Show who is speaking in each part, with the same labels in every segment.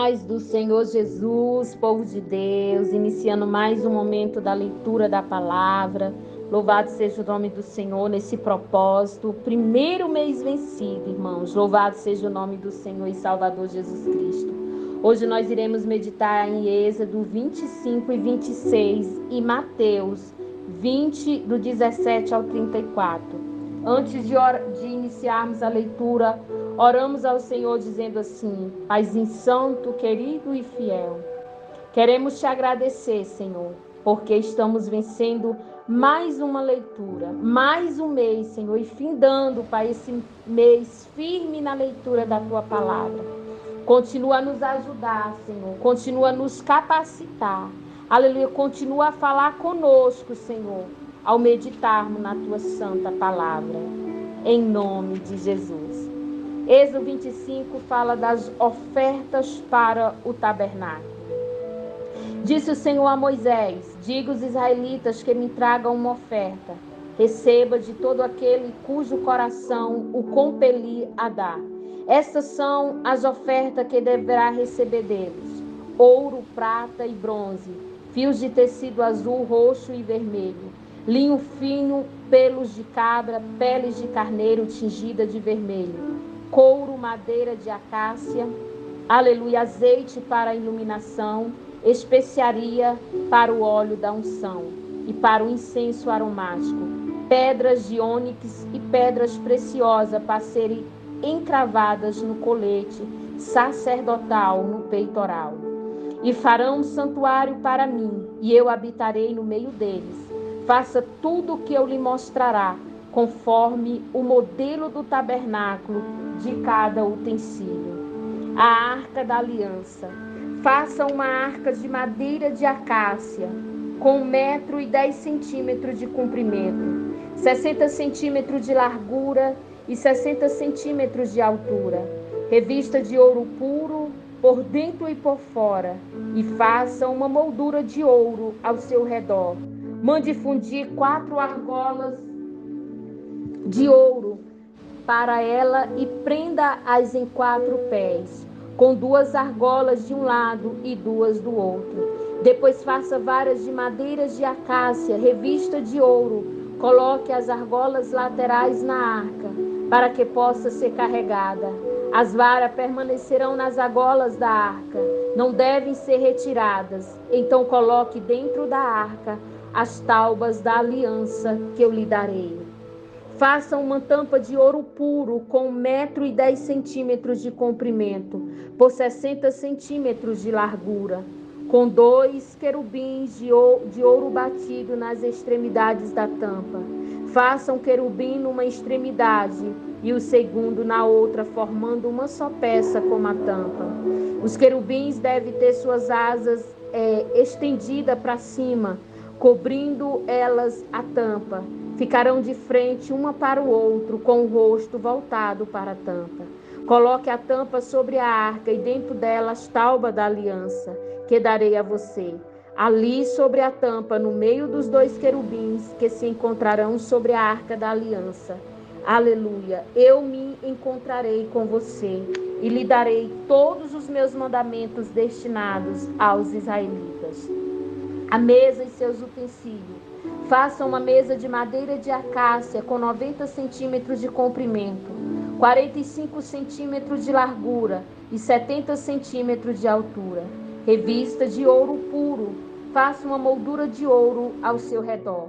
Speaker 1: paz do Senhor Jesus, povo de Deus, iniciando mais um momento da leitura da palavra. Louvado seja o nome do Senhor nesse propósito. Primeiro mês vencido, irmãos. Louvado seja o nome do Senhor e Salvador Jesus Cristo. Hoje nós iremos meditar em Êxodo 25 e 26 e Mateus 20, do 17 ao 34. Antes de iniciarmos a leitura, oramos ao Senhor dizendo assim: Paizinho Santo, querido e fiel, queremos te agradecer, Senhor, porque estamos vencendo mais uma leitura, mais um mês, Senhor, e findando, Pai, esse mês firme na leitura da Tua Palavra. Continua a nos ajudar, Senhor, continua a nos capacitar, aleluia, continua a falar conosco, Senhor, ao meditarmos na Tua Santa Palavra, em nome de Jesus. Êxodo 25 fala das ofertas para o tabernáculo. Disse o Senhor a Moisés: diga aos israelitas que me tragam uma oferta. Receba de todo aquele cujo coração o compelir a dar. Estas são as ofertas que deverá receber deles: ouro, prata e bronze, fios de tecido azul, roxo e vermelho, linho fino, pelos de cabra, peles de carneiro tingida de vermelho, couro, madeira de acácia, aleluia, azeite para a iluminação, especiaria para o óleo da unção e para o incenso aromático, pedras de ônix e pedras preciosas para serem encravadas no colete sacerdotal, no peitoral. E farão um santuário para mim, e eu habitarei no meio deles. Faça tudo o que eu lhe mostrará, conforme o modelo do tabernáculo de cada utensílio. A arca da aliança. Faça uma arca de madeira de acácia, com 1,10 m de comprimento, 60 cm de largura e 60 cm de altura, revista de ouro puro por dentro e por fora, e faça uma moldura de ouro ao seu redor. Mande fundir 4 argolas de ouro para ela e prenda-as em 4 pés, com 2 argolas de um lado e 2 do outro. Depois faça varas de madeiras de acácia, revista de ouro. Coloque as argolas laterais na arca, para que possa ser carregada. As varas permanecerão nas argolas da arca, não devem ser retiradas. Então coloque dentro da arca as taubas da aliança que eu lhe darei. Faça uma tampa de ouro puro com 1,10 m de comprimento, por 60 centímetros de largura, com 2 querubins de ouro batido nas extremidades da tampa. Faça um querubim numa extremidade e o segundo na outra, formando uma só peça como a tampa. Os querubins devem ter suas asas estendidas para cima, cobrindo elas a tampa. Ficarão de frente uma para o outro, com o rosto voltado para a tampa. Coloque a tampa sobre a arca e dentro dela as taubas da aliança, que darei a você. Ali sobre a tampa, no meio dos 2 querubins, que se encontrarão sobre a arca da aliança. Aleluia! Eu me encontrarei com você e lhe darei todos os meus mandamentos destinados aos israelitas. A mesa e seus utensílios. Faça uma mesa de madeira de acácia com 90 centímetros de comprimento, 45 centímetros de largura e 70 centímetros de altura. Revista de ouro puro. Faça uma moldura de ouro ao seu redor.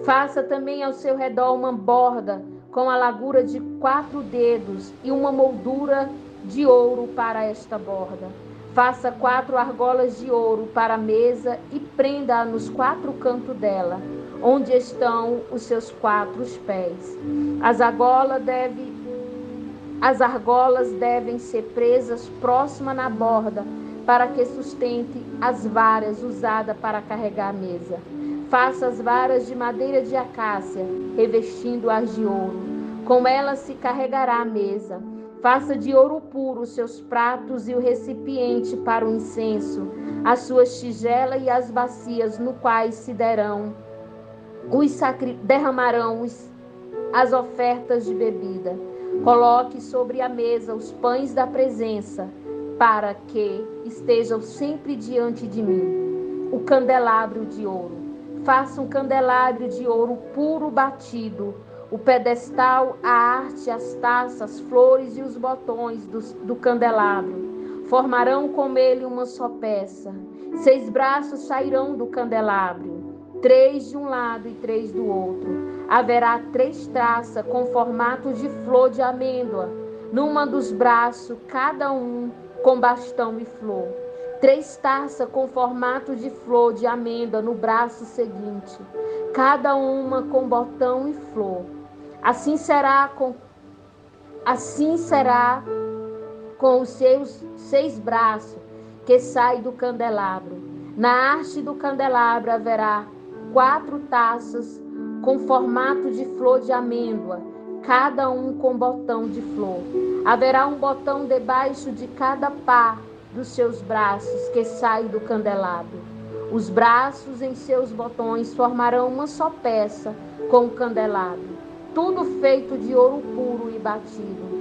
Speaker 1: Faça também ao seu redor uma borda com a largura de 4 dedos e uma moldura de ouro para esta borda. Faça 4 argolas de ouro para a mesa e prenda-a nos 4 cantos dela, onde estão os seus 4 pés. As argolas devem ser presas próximas na borda, para que sustente as varas usadas para carregar a mesa. Faça as varas de madeira de acácia, revestindo-as de ouro. Com elas se carregará a mesa. Faça de ouro puro os seus pratos e o recipiente para o incenso, as suas tigelas e as bacias, no quais se derramarão as ofertas de bebida. Coloque sobre a mesa os pães da presença, para que estejam sempre diante de mim. O candelabro de ouro. Faça um candelabro de ouro puro batido, o pedestal, a arte, as taças, as flores e os botões do candelabro. Formarão com ele uma só peça. 6 braços sairão do candelabro, 3 de um lado e 3 do outro. Haverá 3 traças com formato de flor de amêndoa, numa dos braços, cada um com bastão e flor. 3 taças com formato de flor de amêndoa no braço seguinte, cada uma com botão e flor. Assim será com os seus 6 braços que saem do candelabro. Na haste do candelabro haverá 4 taças com formato de flor de amêndoa, cada um com botão de flor. Haverá um botão debaixo de cada par dos seus braços que saem do candelabro. Os braços em seus botões formarão uma só peça com o candelabro, tudo feito de ouro puro e batido.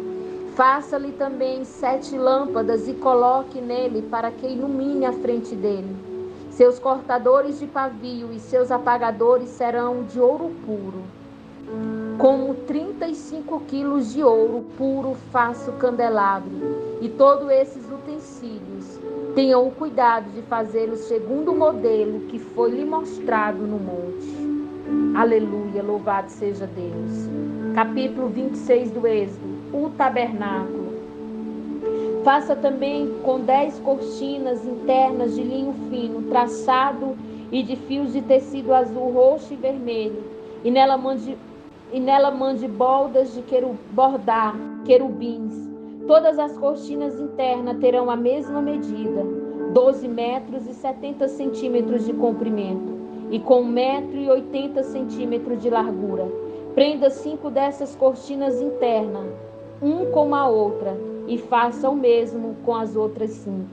Speaker 1: Faça-lhe também 7 lâmpadas e coloque nele para que ilumine a frente dele. Seus cortadores de pavio e seus apagadores serão de ouro puro. Como 35 quilos de ouro puro faça o candelabro, e todos esses utensílios. Tenham o cuidado de fazer o segundo modelo que foi lhe mostrado no monte. Aleluia, louvado seja Deus. Capítulo 26 do Êxodo, o tabernáculo. Faça também com 10 cortinas internas de linho fino, traçado e de fios de tecido azul, roxo e vermelho, e nela mande boldas de bordar, querubins. Todas as cortinas internas terão a mesma medida, 12 metros e 70 centímetros de comprimento, e com 1 metro e 80 centímetros de largura. Prenda 5 dessas cortinas internas, um com a outra, e faça o mesmo com as outras 5.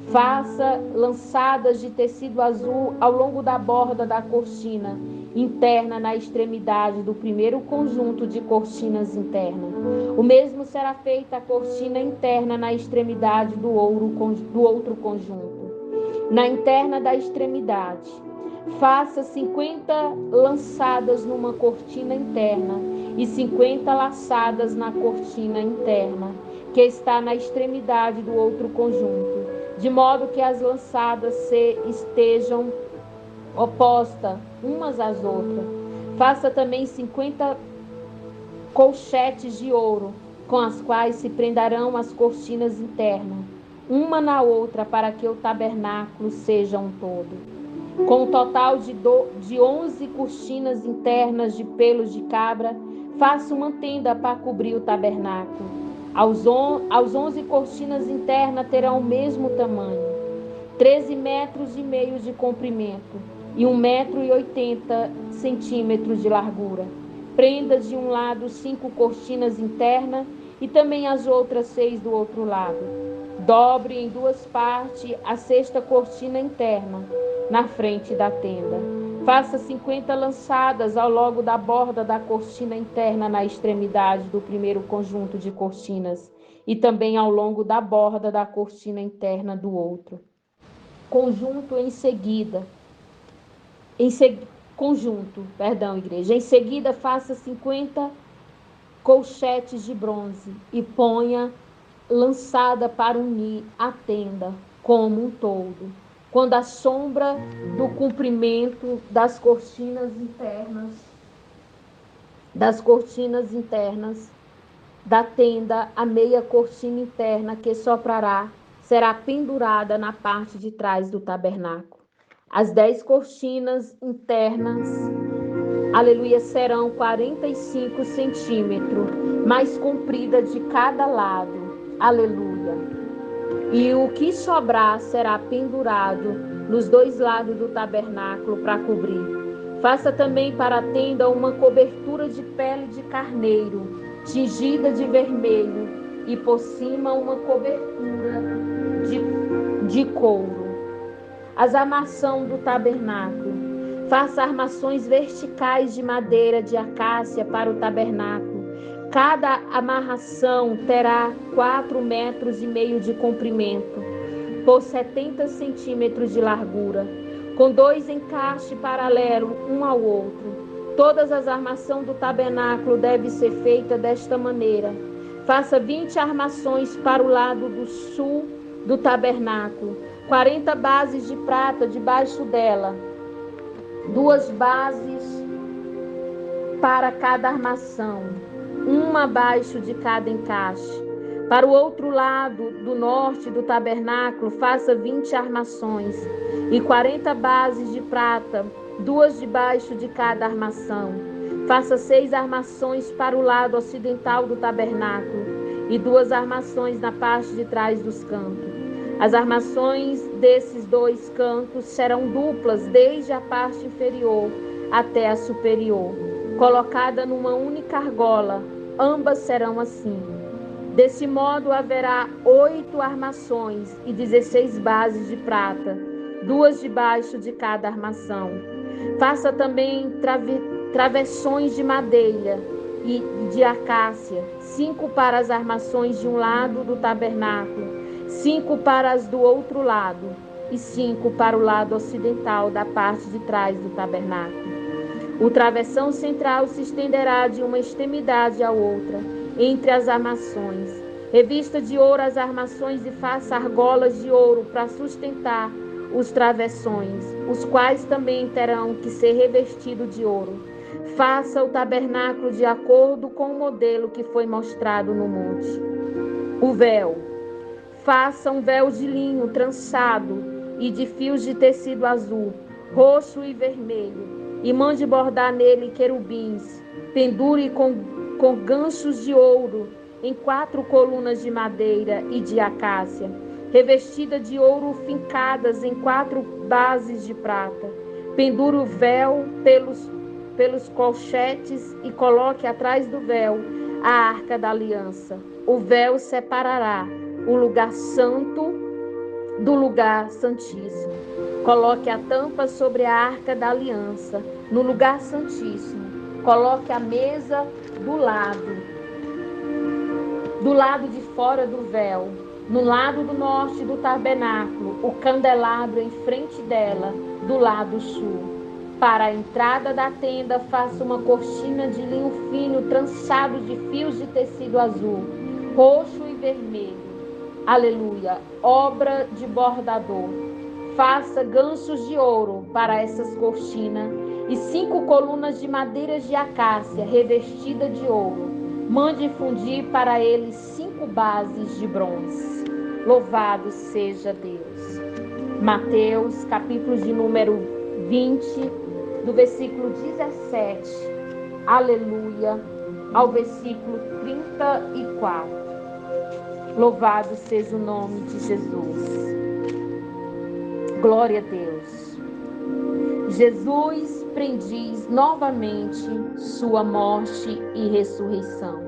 Speaker 1: Faça lançadas de tecido azul ao longo da borda da cortina interna na extremidade do primeiro conjunto de cortinas internas. O mesmo será feita a cortina interna na extremidade do outro conjunto. Na interna da extremidade, faça 50 lançadas numa cortina interna e 50 laçadas na cortina interna, que está na extremidade do outro conjunto, de modo que as lançadas estejam opostas umas às outras. Faça também 50 colchetes de ouro, com as quais se prenderão as cortinas internas, uma na outra, para que o tabernáculo seja um todo. Com um total de 11 cortinas internas de pelos de cabra, faça uma tenda para cobrir o tabernáculo. As 11 cortinas internas terão o mesmo tamanho, 13 metros e meio de comprimento e 1 metro e 80 centímetros de largura. Prenda de um lado 5 cortinas internas e também as outras 6 do outro lado. Dobre em 2 partes a 6ª cortina interna na frente da tenda. Faça 50 lançadas ao longo da borda da cortina interna na extremidade do primeiro conjunto de cortinas e também ao longo da borda da cortina interna do outro. Conjunto em seguida. Em seguida, faça 50 colchetes de bronze e ponha lançada para unir a tenda como um todo. Quando a sombra do comprimento das cortinas internas da tenda, a meia cortina interna que soprará, será pendurada na parte de trás do tabernáculo. As 10 cortinas internas, aleluia, serão 45 centímetros, mais comprida de cada lado, aleluia. E o que sobrar será pendurado nos 2 lados do tabernáculo para cobrir. Faça também para a tenda uma cobertura de pele de carneiro, tingida de vermelho, e por cima uma cobertura de couro. As armações do tabernáculo. Faça armações verticais de madeira de acácia para o tabernáculo. Cada amarração terá 4,5 metros de comprimento, por 70 centímetros de largura, com 2 encaixes paralelos um ao outro. Todas as armações do tabernáculo devem ser feitas desta maneira. Faça 20 armações para o lado do sul do tabernáculo, 40 bases de prata debaixo dela, 2 bases para cada armação, uma abaixo de cada encaixe. Para o outro lado do norte do tabernáculo, faça 20 armações e 40 bases de prata, 2 debaixo de cada armação. Faça 6 armações para o lado ocidental do tabernáculo e 2 armações na parte de trás dos cantos. As armações desses 2 cantos serão duplas desde a parte inferior até a superior, colocada numa única argola. Ambas serão assim. Desse modo haverá 8 armações e 16 bases de prata, 2 debaixo de cada armação. Faça também travessões de madeira e de acácia, 5 para as armações de um lado do tabernáculo, 5 para as do outro lado e 5 para o lado ocidental da parte de trás do tabernáculo. O travessão central se estenderá de uma extremidade à outra, entre as armações. Revista de ouro as armações e faça argolas de ouro para sustentar os travessões, os quais também terão que ser revestidos de ouro. Faça o tabernáculo de acordo com o modelo que foi mostrado no monte. O véu. Faça um véu de linho trançado e de fios de tecido azul, roxo e vermelho, e mande bordar nele querubins. Pendure com ganchos de ouro em 4 colunas de madeira e de acácia, revestida de ouro fincadas em 4 bases de prata. Pendure o véu pelos colchetes e coloque atrás do véu a arca da aliança. O véu separará o lugar santo do lugar santíssimo. Coloque a tampa sobre a arca da aliança. No lugar santíssimo, coloque a mesa do lado de fora do véu. No lado do norte do tabernáculo, o candelabro em frente dela, do lado sul. Para a entrada da tenda, faça uma cortina de linho fino trançado de fios de tecido azul, roxo e vermelho. Aleluia! Obra de bordador. Faça ganchos de ouro para essas cortinas e 5 colunas de madeira de acácia revestida de ouro. Mande fundir para eles 5 bases de bronze. Louvado seja Deus. Mateus, capítulo de número 20, do versículo 17, aleluia, ao versículo 34. Louvado seja o nome de Jesus. Glória a Deus. Jesus prediz novamente sua morte e ressurreição.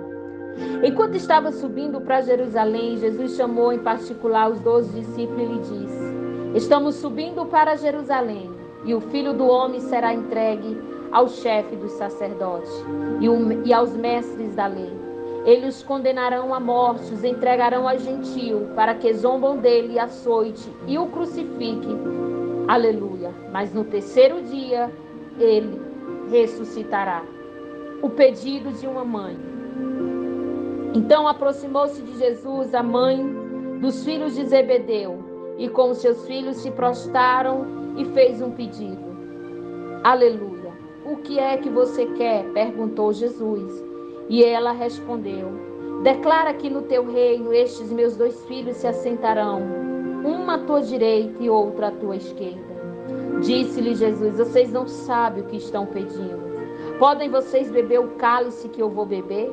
Speaker 1: Enquanto estava subindo para Jerusalém, Jesus chamou em particular os 12 discípulos e lhe disse: estamos subindo para Jerusalém, e o Filho do Homem será entregue ao chefe dos sacerdotes e aos mestres da lei. Eles os condenarão à morte, os entregarão a gentio, para que zombam dele e açoite e o crucifiquem. Aleluia! Mas no terceiro dia, ele ressuscitará. O pedido de uma mãe. Então aproximou-se de Jesus a mãe dos filhos de Zebedeu, e com os seus filhos se prostraram e fez um pedido. Aleluia! O que é que você quer? Perguntou Jesus. E ela respondeu: declara que no teu reino estes meus 2 filhos se assentarão, uma à tua direita e outra à tua esquerda. Disse-lhe Jesus: vocês não sabem o que estão pedindo. Podem vocês beber o cálice que eu vou beber?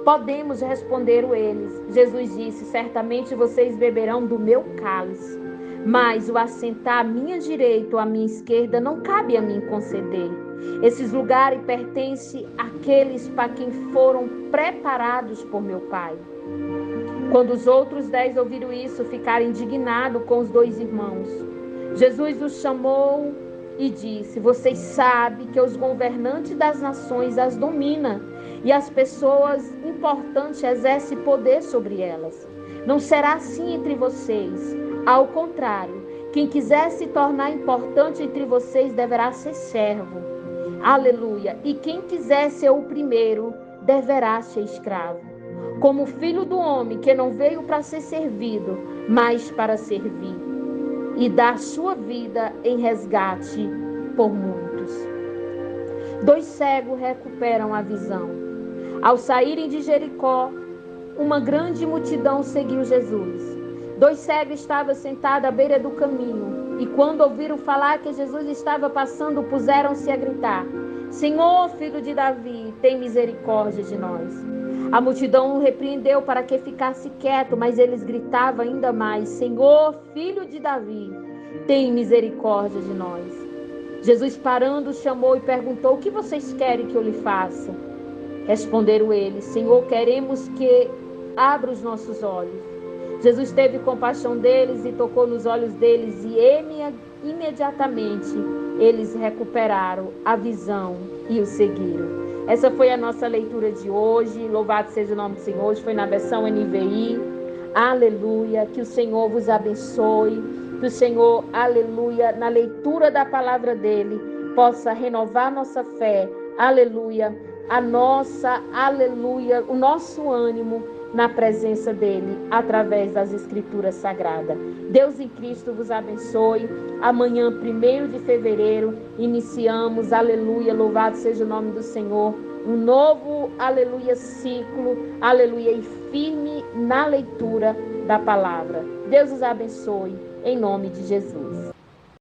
Speaker 1: Podemos, responderam eles. Jesus disse: certamente vocês beberão do meu cálice, mas o assentar à minha direita ou à minha esquerda não cabe a mim conceder. Esses lugares pertencem àqueles para quem foram preparados por meu Pai. Quando os outros 10 ouviram isso, ficaram indignados com os 2 irmãos. Jesus os chamou e disse: vocês sabem que os governantes das nações as dominam e as pessoas importantes exercem poder sobre elas. Não será assim entre vocês. Ao contrário, quem quiser se tornar importante entre vocês deverá ser servo. Aleluia. E quem quiser ser o primeiro deverá ser escravo. Como filho do homem que não veio para ser servido, mas para servir e dar sua vida em resgate por muitos. 2 cegos recuperam a visão. Ao saírem de Jericó, uma grande multidão seguiu Jesus. 2 cegos estavam sentados à beira do caminho e quando ouviram falar que Jesus estava passando, puseram-se a gritar: Senhor, filho de Davi, tem misericórdia de nós. A multidão o repreendeu para que ficasse quieto, mas eles gritavam ainda mais: Senhor, filho de Davi, tem misericórdia de nós. Jesus, parando, chamou e perguntou: O que vocês querem que eu lhe faça? Responderam eles: Senhor, queremos que abra os nossos olhos. Jesus teve compaixão deles e tocou nos olhos deles e imediatamente eles recuperaram a visão e o seguiram. Essa foi a nossa leitura de hoje. Louvado seja o nome do Senhor. Hoje foi na versão NVI. Aleluia. Que o Senhor vos abençoe. Que o Senhor, aleluia, na leitura da palavra dele, possa renovar nossa fé. Aleluia. O nosso ânimo na presença dele, através das Escrituras Sagradas. Deus em Cristo vos abençoe. Amanhã, 1º de fevereiro, iniciamos, aleluia, louvado seja o nome do Senhor, um novo, aleluia, ciclo, aleluia, e firme na leitura da palavra. Deus os abençoe, em nome de Jesus.